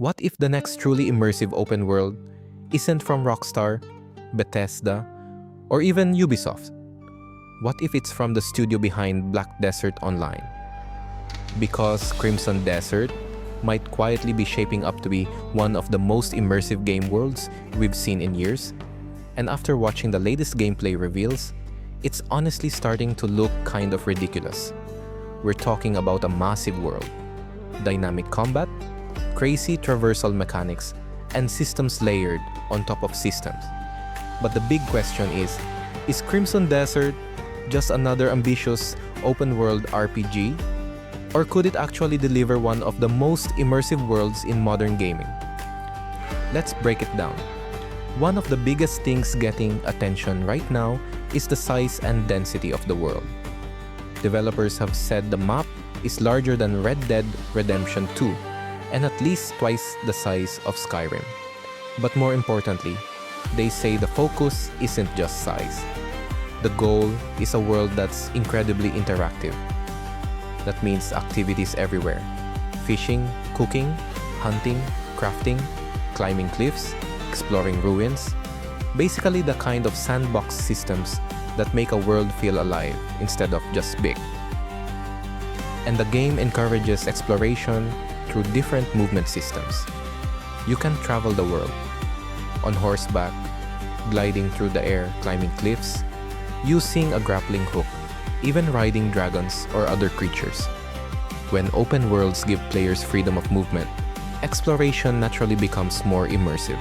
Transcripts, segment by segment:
What if the next truly immersive open world isn't from Rockstar, Bethesda, or even Ubisoft? What if it's from the studio behind Black Desert Online? Because Crimson Desert might quietly be shaping up to be one of the most immersive game worlds we've seen in years, and after watching the latest gameplay reveals, it's honestly starting to look kind of ridiculous. We're talking about a massive world, dynamic combat, crazy traversal mechanics, and systems layered on top of systems. But the big question is Crimson Desert just another ambitious open-world RPG? Or could it actually deliver one of the most immersive worlds in modern gaming? Let's break it down. One of the biggest things getting attention right now is the size and density of the world. Developers have said the map is larger than Red Dead Redemption 2 and at least twice the size of Skyrim. But more importantly, they say the focus isn't just size. The goal is a world that's incredibly interactive. That means activities everywhere: fishing, cooking, hunting, crafting, climbing cliffs, exploring ruins. Basically the kind of sandbox systems that make a world feel alive instead of just big. And the game encourages exploration through different movement systems. You can travel the world on horseback, gliding through the air, climbing cliffs, using a grappling hook, even riding dragons or other creatures. When open worlds give players freedom of movement, exploration naturally becomes more immersive.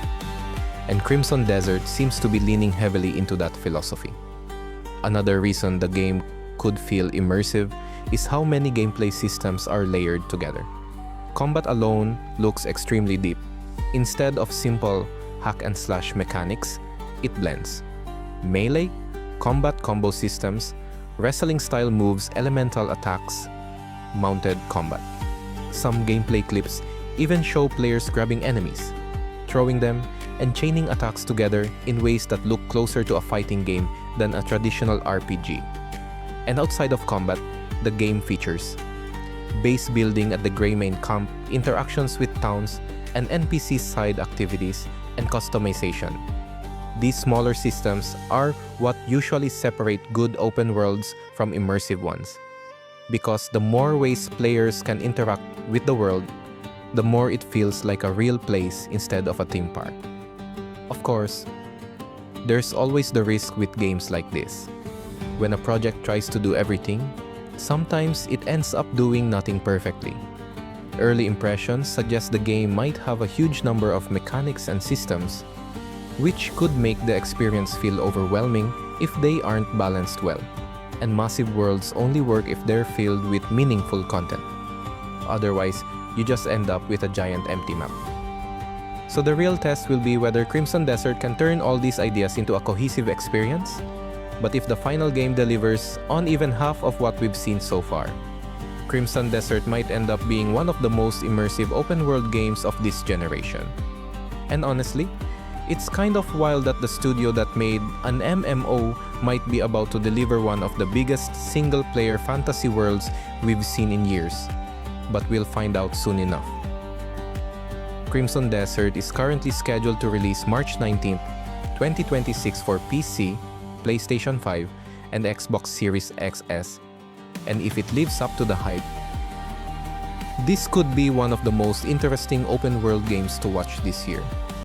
And Crimson Desert seems to be leaning heavily into that philosophy. Another reason the game could feel immersive is how many gameplay systems are layered together. Combat alone looks extremely deep. Instead of simple hack-and-slash mechanics, it blends melee, combat combo systems, wrestling-style moves, elemental attacks, mounted combat. Some gameplay clips even show players grabbing enemies, throwing them, and chaining attacks together in ways that look closer to a fighting game than a traditional RPG. And outside of combat, the game features base building at the Greymane camp, interactions with towns and NPC side activities, and customization. These smaller systems are what usually separate good open worlds from immersive ones. Because the more ways players can interact with the world, the more it feels like a real place instead of a theme park. Of course, there's always the risk with games like this. When a project tries to do everything, sometimes it ends up doing nothing perfectly. Early impressions suggest the game might have a huge number of mechanics and systems, which could make the experience feel overwhelming if they aren't balanced well. And massive worlds only work if they're filled with meaningful content. Otherwise, you just end up with a giant empty map. So the real test will be whether Crimson Desert can turn all these ideas into a cohesive experience. But if the final game delivers on even half of what we've seen so far, Crimson Desert might end up being one of the most immersive open-world games of this generation. And honestly, it's kind of wild that the studio that made an MMO might be about to deliver one of the biggest single-player fantasy worlds we've seen in years. But we'll find out soon enough. Crimson Desert is currently scheduled to release March 19th, 2026 for PC, PlayStation 5, and Xbox Series XS. And if it lives up to the hype, this could be one of the most interesting open-world games to watch this year.